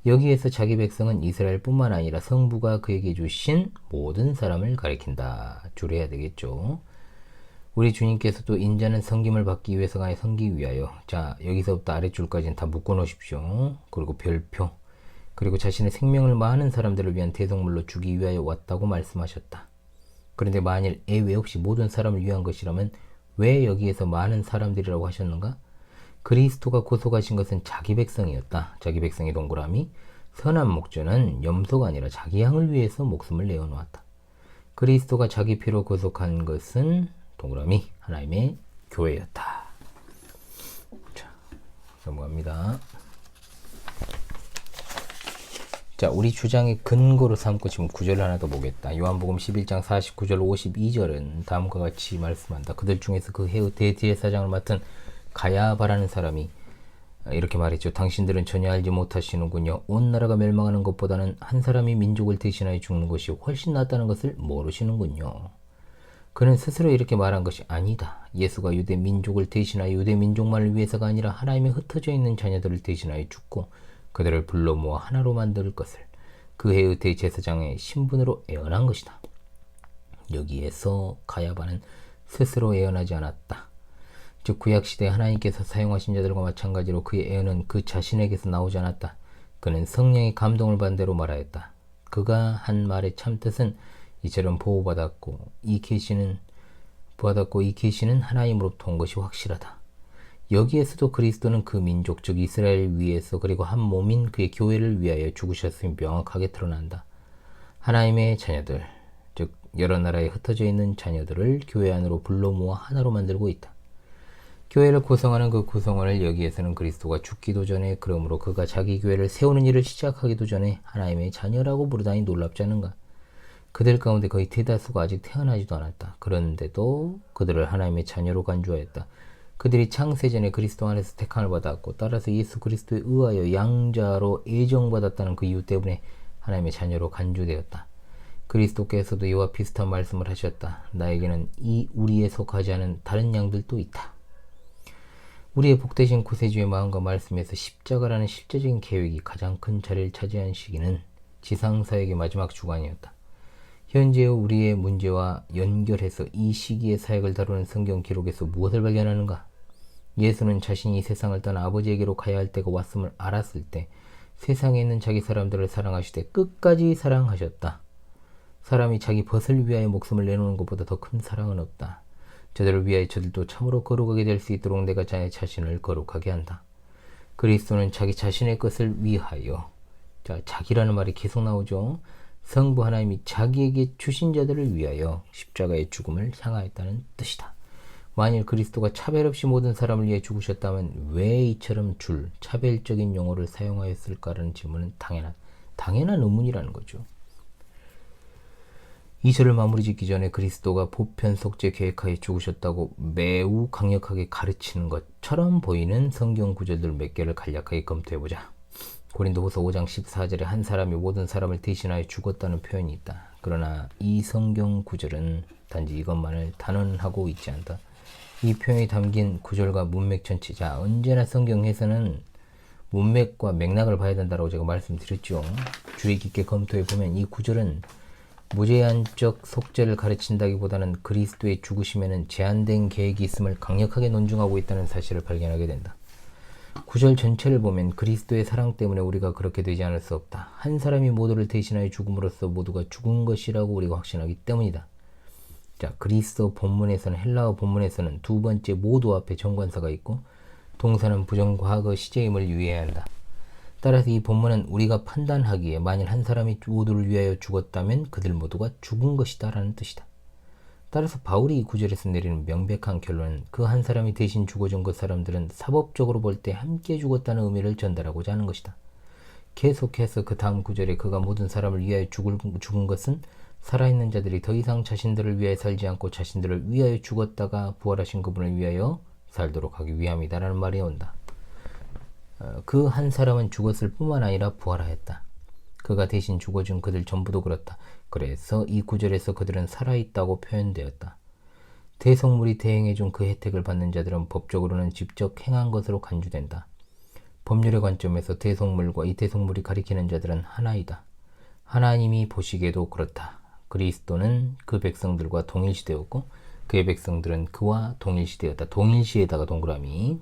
여기에서 자기 백성은 이스라엘뿐만 아니라 성부가 그에게 주신 모든 사람을 가리킨다. 줄여야 되겠죠. 우리 주님께서도 인자는 섬김을 받기 위해서가 아니라 섬기기 위하여. 자, 여기서부터 아랫줄까지는 다 묶어 놓으십시오. 그리고 별표. 그리고 자신의 생명을 많은 사람들을 위한 대속물로 주기 위하여 왔다고 말씀하셨다. 그런데 만일 예외 없이 모든 사람을 위한 것이라면 왜 여기에서 많은 사람들이라고 하셨는가? 그리스도가 고속하신 것은 자기 백성이었다. 자기 백성의 동그라미. 선한 목전은 염소가 아니라 자기 양을 위해서 목숨을 내어놓았다. 그리스도가 자기 피로 고속한 것은 동그라미 하나님의 교회였다. 자, 넘어갑니다. 자, 우리 주장의 근거로 삼고 지금 구절을 하나 더 보겠다. 요한복음 11장 49절 52절은 다음과 같이 말씀한다. 그들 중에서 그 해의 대제사장을 맡은 가야바라는 사람이 이렇게 말했죠. 당신들은 전혀 알지 못하시는군요. 온 나라가 멸망하는 것보다는 한 사람이 민족을 대신하여 죽는 것이 훨씬 낫다는 것을 모르시는군요. 그는 스스로 이렇게 말한 것이 아니다. 예수가 유대 민족을 대신하여 유대 민족만을 위해서가 아니라 하나님의 흩어져 있는 자녀들을 대신하여 죽고 그들을 불러 모아 하나로 만들 것을 그 해의 대제사장의 신분으로 예언한 것이다. 여기에서 가야바는 스스로 예언하지 않았다. 즉 구약시대 하나님께서 사용하신 자들과 마찬가지로 그의 예언은 그 자신에게서 나오지 않았다. 그는 성령의 감동을 받은 대로 말하였다. 그가 한 말의 참뜻은 이처럼 보호받았고 이 계시는 하나님으로부터 온 것이 확실하다. 여기에서도 그리스도는 그 민족 즉 이스라엘 위에서 그리고 한 몸인 그의 교회를 위하여 죽으셨음이 명확하게 드러난다. 하나님의 자녀들 즉 여러 나라에 흩어져 있는 자녀들을 교회 안으로 불러 모아 하나로 만들고 있다. 교회를 구성하는 그 구성원을 여기에서는 그리스도가 죽기도 전에 그러므로 그가 자기 교회를 세우는 일을 시작하기도 전에 하나님의 자녀라고 부르다니 놀랍지 않은가? 그들 가운데 거의 대다수가 아직 태어나지도 않았다. 그런데도 그들을 하나님의 자녀로 간주하였다. 그들이 창세전에 그리스도 안에서 택함을 받았고 따라서 예수 그리스도에 의하여 양자로 애정받았다는 그 이유 때문에 하나님의 자녀로 간주되었다. 그리스도께서도 이와 비슷한 말씀을 하셨다. 나에게는 이 우리에 속하지 않은 다른 양들도 있다. 우리의 복되신 구세주의 마음과 말씀에서 십자가라는 실제적인 계획이 가장 큰 자리를 차지한 시기는 지상사역의 마지막 주간이었다. 현재의 우리의 문제와 연결해서 이 시기의 사역을 다루는 성경 기록에서 무엇을 발견하는가? 예수는 자신이 이 세상을 떠나 아버지에게로 가야 할 때가 왔음을 알았을 때 세상에 있는 자기 사람들을 사랑하시되 끝까지 사랑하셨다. 사람이 자기 벗을 위하여 목숨을 내놓는 것보다 더 큰 사랑은 없다. 저들을 위하여 저들도 참으로 거룩하게 될 수 있도록 내가 자기 자신을 거룩하게 한다. 그리스도는 자기 자신의 것을 위하여, 자, 자기라는 말이 계속 나오죠. 성부 하나님이 자기에게 주신 자들을 위하여 십자가의 죽음을 향하였다는 뜻이다. 만일 그리스도가 차별 없이 모든 사람을 위해 죽으셨다면 왜 이처럼 차별적인 용어를 사용하였을까라는 질문은 당연한 의문이라는 거죠. 이 절을 마무리 짓기 전에 그리스도가 보편 속죄 계획하에 죽으셨다고 매우 강력하게 가르치는 것처럼 보이는 성경 구절들 몇 개를 간략하게 검토해보자. 고린도후서 5장 14절에 한 사람이 모든 사람을 대신하여 죽었다는 표현이 있다. 그러나 이 성경 구절은 단지 이것만을 단언하고 있지 않다. 이 표현이 담긴 구절과 문맥 전체, 자, 언제나 성경에서는 문맥과 맥락을 봐야 된다고 제가 말씀드렸죠. 주의 깊게 검토해보면 이 구절은 무제한적 속죄를 가르친다기보다는 그리스도의 죽으심에는 제한된 계획이 있음을 강력하게 논증하고 있다는 사실을 발견하게 된다. 구절 전체를 보면 그리스도의 사랑 때문에 우리가 그렇게 되지 않을 수 없다. 한 사람이 모두를 대신하여 죽음으로써 모두가 죽은 것이라고 우리가 확신하기 때문이다. 자, 그리스도 본문에서는, 헬라어 본문에서는 두 번째 모두 앞에 정관사가 있고 동사는 부정과거 시제임을 유의해야 한다. 따라서 이 본문은 우리가 판단하기에 만일 한 사람이 모두를 위하여 죽었다면 그들 모두가 죽은 것이다 라는 뜻이다. 따라서 바울이 이 구절에서 내리는 명백한 결론은 그 한 사람이 대신 죽어준 그 사람들은 사법적으로 볼 때 함께 죽었다는 의미를 전달하고자 하는 것이다. 계속해서 그 다음 구절에 그가 모든 사람을 위하여 죽은 것은 살아있는 자들이 더 이상 자신들을 위하여 살지 않고 자신들을 위하여 죽었다가 부활하신 그분을 위하여 살도록 하기 위함이다 라는 말이 온다. 그 한 사람은 죽었을 뿐만 아니라 부활하였다. 그가 대신 죽어준 그들 전부도 그렇다. 그래서 이 구절에서 그들은 살아있다고 표현되었다. 대속물이 대행해준 그 혜택을 받는 자들은 법적으로는 직접 행한 것으로 간주된다. 법률의 관점에서 대속물과 이 대속물이 가리키는 자들은 하나이다. 하나님이 보시기에도 그렇다. 그리스도는 그 백성들과 동일시되었고 그의 백성들은 그와 동일시되었다. 동일시에다가 동그라미.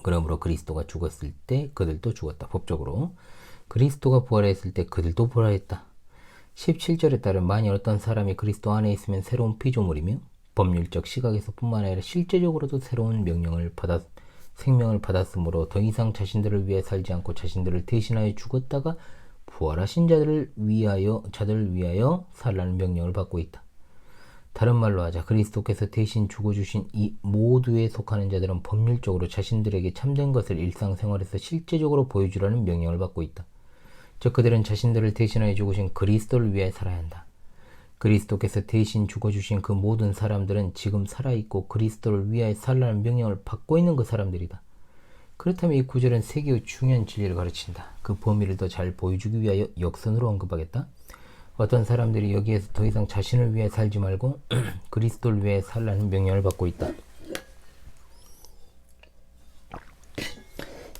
그러므로 그리스도가 죽었을 때 그들도 죽었다. 법적으로. 그리스도가 부활했을 때 그들도 부활했다. 17절에 따른 만일 어떤 사람이 그리스도 안에 있으면 새로운 피조물이며 법률적 시각에서 뿐만 아니라 실제적으로도 새로운 생명을 받았으므로 더 이상 자신들을 위해 살지 않고 자신들을 대신하여 죽었다가 부활하신 자들을 위하여 살라는 명령을 받고 있다. 다른 말로 하자 그리스도께서 대신 죽어주신 이 모두에 속하는 자들은 법률적으로 자신들에게 참된 것을 일상생활에서 실제적으로 보여주라는 명령을 받고 있다. 즉 그들은 자신들을 대신하여 죽으신 그리스도를 위해 살아야 한다. 그리스도께서 대신 죽어주신 그 모든 사람들은 지금 살아있고 그리스도를 위하여 살라는 명령을 받고 있는 그 사람들이다. 그렇다면 이 구절은 세 개의 중요한 진리를 가르친다. 그 범위를 더 잘 보여주기 위하여 역선으로 언급하겠다. 어떤 사람들이 여기에서 더 이상 자신을 위해 살지 말고 그리스도를 위해 살라는 명령을 받고 있다.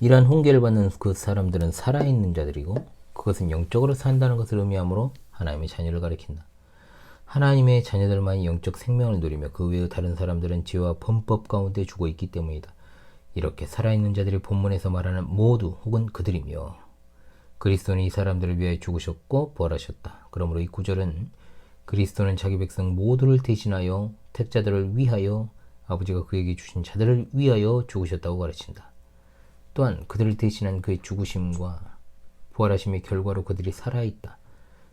이러한 훈계를 받는 그 사람들은 살아있는 자들이고 그것은 영적으로 산다는 것을 의미하므로 하나님의 자녀를 가리킨다. 하나님의 자녀들만이 영적 생명을 누리며 그 외의 다른 사람들은 죄와 범법 가운데 죽어 있기 때문이다. 이렇게 살아있는 자들이 본문에서 말하는 모두 혹은 그들이며 그리스도는 이 사람들을 위하여 죽으셨고 부활하셨다. 그러므로 이 구절은 그리스도는 자기 백성 모두를 대신하여 택자들을 위하여 아버지가 그에게 주신 자들을 위하여 죽으셨다고 가르친다. 또한 그들을 대신한 그의 죽으심과 부활하심의 결과로 그들이 살아있다.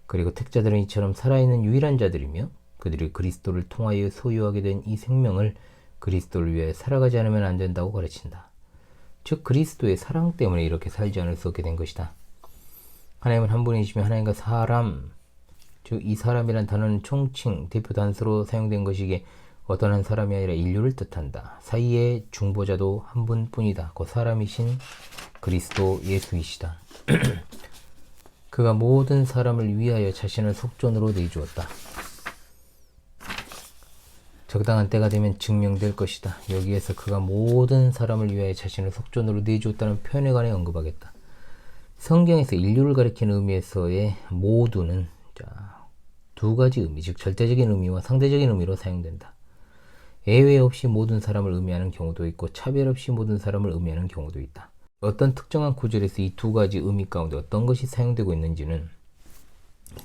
그리고 택자들은 이처럼 살아있는 유일한 자들이며 그들이 그리스도를 통하여 소유하게 된 이 생명을 그리스도를 위해 살아가지 않으면 안 된다고 가르친다. 즉 그리스도의 사랑 때문에 이렇게 살지 않을 수 없게 된 것이다. 하나님은 한 분이시며 하나님과 사람, 즉 이 사람이란 단어는 총칭, 대표 단수로 사용된 것이기에 어떤 한 사람이 아니라 인류를 뜻한다. 사이에 중보자도 한 분뿐이다. 그 사람이신 그리스도 예수이시다. 그가 모든 사람을 위하여 자신을 속전으로 내주었다. 적당한 때가 되면 증명될 것이다. 여기에서 그가 모든 사람을 위하여 자신을 속전으로 내주었다는 표현에 관해 언급하겠다. 성경에서 인류를 가리키는 의미에서의 모두는 두 가지 의미, 즉 절대적인 의미와 상대적인 의미로 사용된다. 예외 없이 모든 사람을 의미하는 경우도 있고 차별 없이 모든 사람을 의미하는 경우도 있다. 어떤 특정한 구절에서 이 두 가지 의미 가운데 어떤 것이 사용되고 있는지는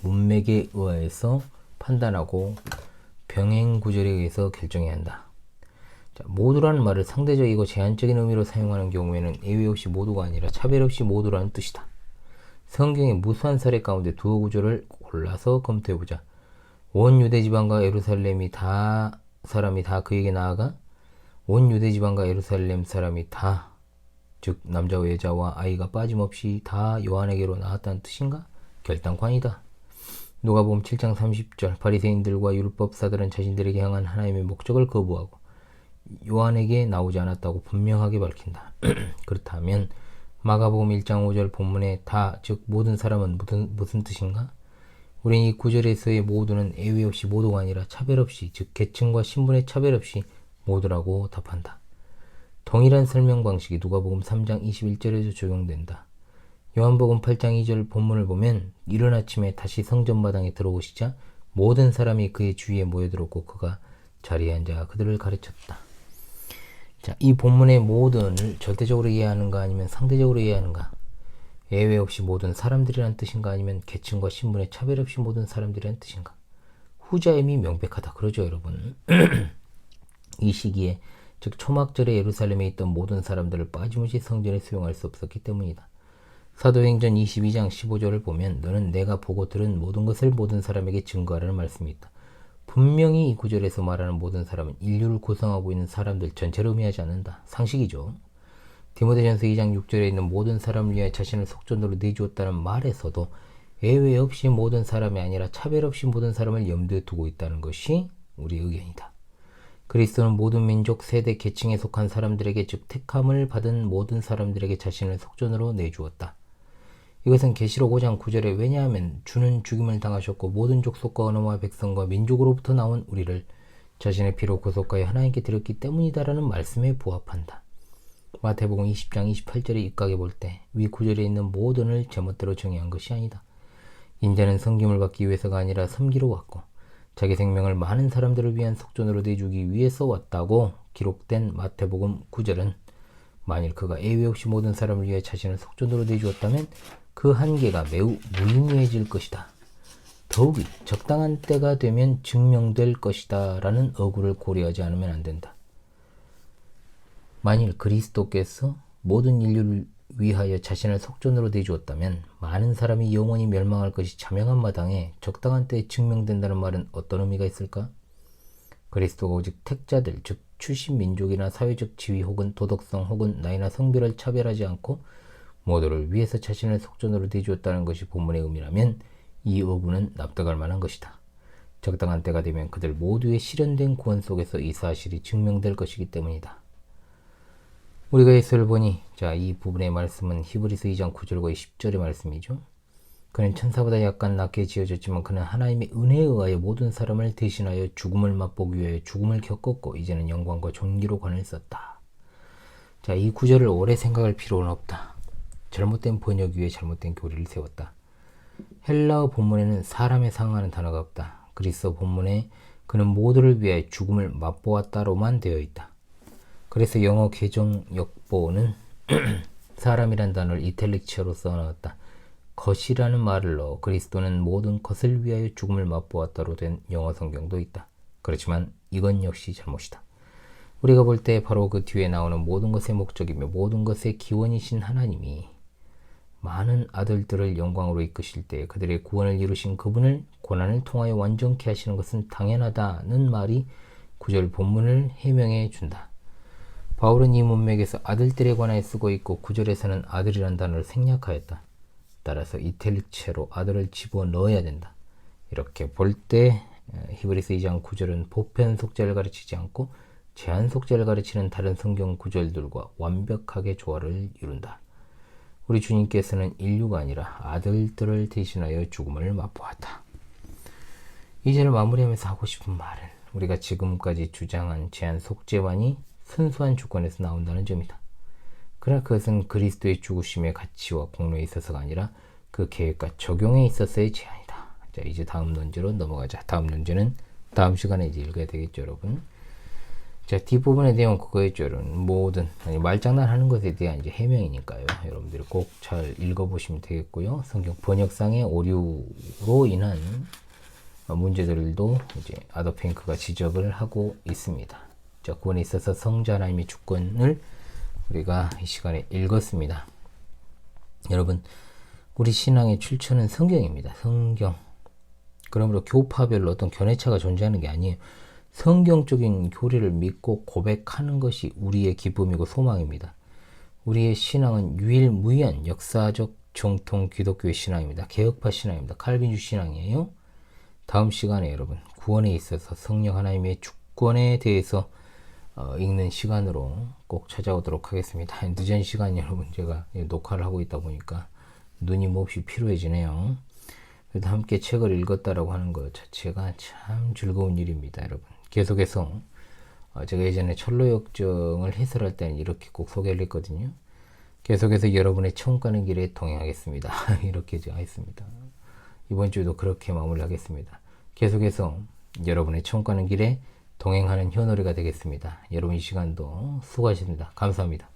문맥에 의해서 판단하고 병행 구절에 의해서 결정해야 한다. 모두라는 말을 상대적이고 제한적인 의미로 사용하는 경우에는 예외 없이 모두가 아니라 차별 없이 모두라는 뜻이다. 성경의 무수한 사례 가운데 두 구절을 골라서 검토해보자. 온 유대지방과 예루살렘이 사람이 다 그에게 나아가 온 유대지방과 예루살렘 사람이 다, 즉 남자와 여자와 아이가 빠짐없이 다 요한에게로 나왔다는 뜻인가? 결단관이다. 누가복음 7장 30절 바리새인들과 율법사들은 자신들에게 향한 하나님의 목적을 거부하고 요한에게 나오지 않았다고 분명하게 밝힌다. 그렇다면 마가복음 1장 5절 본문의 다, 즉 모든 사람은 무슨 뜻인가? 우린 이 구절에서의 모두는 예외 없이 모두가 아니라 차별 없이, 즉 계층과 신분의 차별 없이 모두라고 답한다. 동일한 설명 방식이 누가복음 3장 21절에도 적용된다. 요한복음 8장 2절 본문을 보면 이른 아침에 다시 성전마당에 들어오시자 모든 사람이 그의 주위에 모여들었고 그가 자리에 앉아 그들을 가르쳤다. 자, 이 본문의 모든을 절대적으로 이해하는가 아니면 상대적으로 이해하는가? 예외 없이 모든 사람들이란 뜻인가 아니면 계층과 신분의 차별 없이 모든 사람들이란 뜻인가? 후자의 의미 명백하다. 그러죠, 여러분? 이 시기에, 즉 초막절에 예루살렘에 있던 모든 사람들을 빠짐없이 성전에 수용할 수 없었기 때문이다. 사도행전 22장 15절을 보면 너는 내가 보고 들은 모든 것을 모든 사람에게 증거하라는 말씀이 있다. 분명히 이 구절에서 말하는 모든 사람은 인류를 구성하고 있는 사람들 전체를 의미하지 않는다. 상식이죠. 디모데전서 2장 6절에 있는 모든 사람을 위해 자신을 속전으로 내주었다는 말에서도 예외 없이 모든 사람이 아니라 차별 없이 모든 사람을 염두에 두고 있다는 것이 우리의 의견이다. 그리스도는 모든 민족, 세대, 계층에 속한 사람들에게, 즉 택함을 받은 모든 사람들에게 자신을 속전으로 내주었다. 이것은 계시록 5장 9절에 왜냐하면 주는 죽임을 당하셨고 모든 족속과 언어와 백성과 민족으로부터 나온 우리를 자신의 피로 구속하여 하나님께 드렸기 때문이다라는 말씀에 부합한다. 마태복음 20장 28절에 입각해 볼 때 위 구절에 있는 모든을 제멋대로 정의한 것이 아니다. 인자는 섬김을 받기 위해서가 아니라 섬기러 왔고 자기 생명을 많은 사람들을 위한 속전으로 내주기 위해서 왔다고 기록된 마태복음 9절은 만일 그가 예외 없이 모든 사람을 위해 자신을 속전으로 내주었다면 그 한계가 매우 무의미해질 것이다. 더욱이 적당한 때가 되면 증명될 것이다 라는 어구를 고려하지 않으면 안 된다. 만일 그리스도께서 모든 인류를 위하여 자신을 속전으로 내주었다면 많은 사람이 영원히 멸망할 것이 자명한 마당에 적당한 때에 증명된다는 말은 어떤 의미가 있을까? 그리스도가 오직 택자들, 즉 출신 민족이나 사회적 지위 혹은 도덕성 혹은 나이나 성별을 차별하지 않고 모두를 위해서 자신을 속전으로 내주었다는 것이 본문의 의미라면 이 어구는 납득할 만한 것이다. 적당한 때가 되면 그들 모두의 실현된 구원 속에서 이 사실이 증명될 것이기 때문이다. 우리가 예수를 보니 이 부분의 말씀은 히브리서 2장 9절과 10절의 말씀이죠. 그는 천사보다 약간 낮게 지어졌지만 그는 하나님의 은혜에 의하여 모든 사람을 대신하여 죽음을 맛보기 위하여 죽음을 겪었고 이제는 영광과 존귀로 관을 썼다. 이 구절을 오래 생각할 필요는 없다. 잘못된 번역 위에 잘못된 교리를 세웠다. 헬라어 본문에는 사람에 상응하는 단어가 없다. 그리스어 본문에 그는 모두를 위하여 죽음을 맛보았다로만 되어 있다. 그래서 영어 개정 역보는 사람이란 단어를 이탈릭체로 써넣었다. 것이라는 말을 넣어 그리스도는 모든 것을 위하여 죽음을 맛보았다로 된 영어 성경도 있다. 그렇지만 이건 역시 잘못이다. 우리가 볼 때 바로 그 뒤에 나오는 모든 것의 목적이며 모든 것의 기원이신 하나님이 많은 아들들을 영광으로 이끄실 때 그들의 구원을 이루신 그분을 고난을 통하여 완전케 하시는 것은 당연하다는 말이 구절 본문을 해명해 준다. 바울은 이 문맥에서 아들들에 관하여 쓰고 있고 구절에서는 아들이란 단어를 생략하였다. 따라서 이탈릭체로 아들을 집어넣어야 된다. 이렇게 볼 때 히브리서 2장 9절은 보편 속죄를 가르치지 않고 제한 속죄를 가르치는 다른 성경 구절들과 완벽하게 조화를 이룬다. 우리 주님께서는 인류가 아니라 아들들을 대신하여 죽음을 맛보았다. 이 절을 마무리하면서 하고 싶은 말은 우리가 지금까지 주장한 제한 속죄만이 순수한 주권에서 나온다는 점이다. 그러나 그것은 그리스도의 죽으심의 가치와 공로에 있어서가 아니라 그 계획과 적용에 있어서의 제한이다. 자, 이제 다음 논제로 넘어가자. 다음 논제는 다음 시간에 이제 읽어야 되겠죠, 여러분. 자, 뒷부분의 내용 그거였죠, 여러분. 모든 말장난하는 것에 대한 이제 해명이니까요. 여러분들이 꼭 잘 읽어보시면 되겠고요. 성경 번역상의 오류로 인한 문제들도 이제 아더핑크가 지적을 하고 있습니다. 자, 구원에 있어서 성자 하나님의 주권을 우리가 이 시간에 읽었습니다. 여러분, 우리 신앙의 출처는 성경입니다. 성경. 그러므로 교파별로 어떤 견해차가 존재하는 게 아니에요. 성경적인 교리를 믿고 고백하는 것이 우리의 기쁨이고 소망입니다. 우리의 신앙은 유일무이한 역사적 정통 기독교의 신앙입니다. 개혁파 신앙입니다. 칼빈주 신앙이에요. 다음 시간에 여러분 구원에 있어서 성령 하나님의 주권에 대해서 읽는 시간으로 꼭 찾아오도록 하겠습니다. 늦은 시간 여러분 제가 녹화를 하고 있다 보니까 눈이 몹시 피로해지네요. 그래도 함께 책을 읽었다라고 하는 것 자체가 참 즐거운 일입니다. 여러분 계속해서 제가 예전에 철로역정을 해설할 때는 이렇게 꼭 소개를 했거든요. 계속해서 여러분의 천국 가는 길에 동행하겠습니다. 이렇게 제가 했습니다. 이번 주도 그렇게 마무리하겠습니다. 계속해서 여러분의 천국 가는 길에 동행하는 현오리가 되겠습니다. 여러분 이 시간도 수고하셨습니다. 감사합니다.